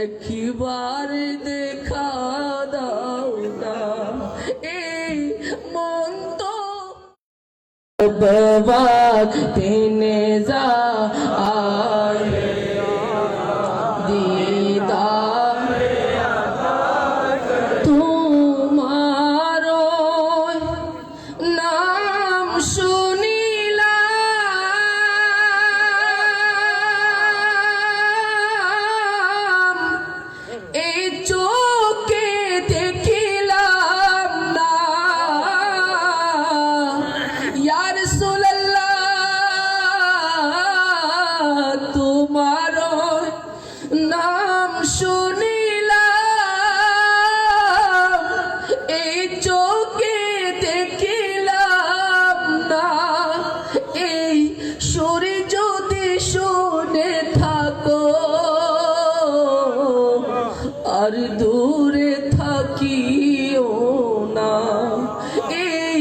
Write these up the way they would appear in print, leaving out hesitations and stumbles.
একবার দেখা দাও না, এই মন তো वक्ते नेज़ा आए दीदार तुम्हारो नाम শুনিলাম এই চোখে দেখিলাম না ইয়া রাসূলুল্লাহ তোমার নাম শুনিলাম এই চোখে দেখিলাম না এই সুরে যদি শুনে থাকো আর দূরে থাকিও না এই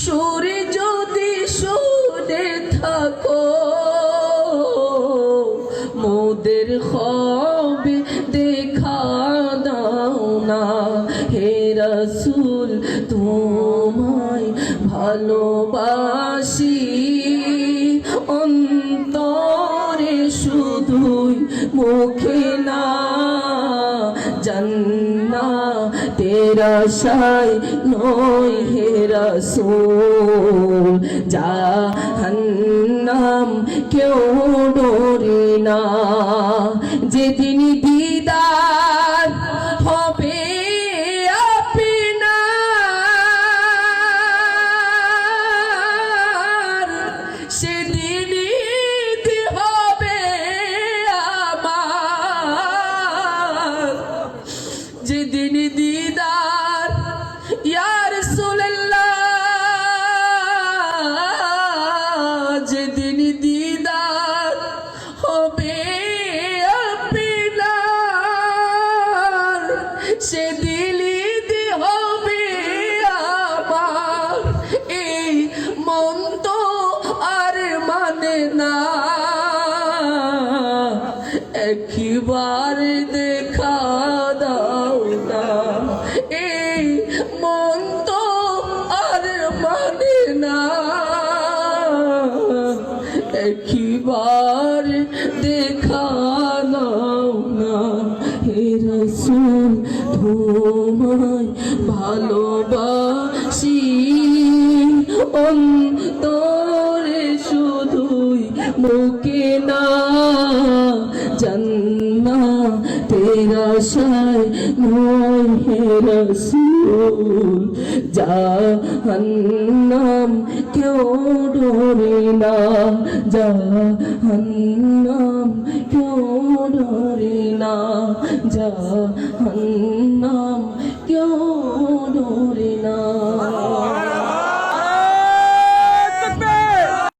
সুরে যদি শুনে থাকো মোদের হবে দেখা দাও না হে রাসূল তোমায় ভালোবাসি অন্তরে শুধুই মুখে না জান্নাতের আশায় নয় হে রাসূল জাহান্নাম কেউ ডরে না যেদিন দিদার হবে আপনার সেদিন ঈদ হবে আমার যেদিন দিদার ইয়া রাসূলুল্লাহ যেদিন দিদার হবে আপনার সেদিন ঈদ হবে আমার এই মন তো আর মানে না একবার দেখা দাও না এই মন তো আর মানে না একবার দেখা দাও না হে রাসূল তোমায় ভালোবাসি অন্তরে শুধুই মুখে না জান্নাতের আশায় নয় হে রাসূল জাহান্নাম কেউ ডরে না জাহান্নাম কেউ ডরে না জাহান্নাম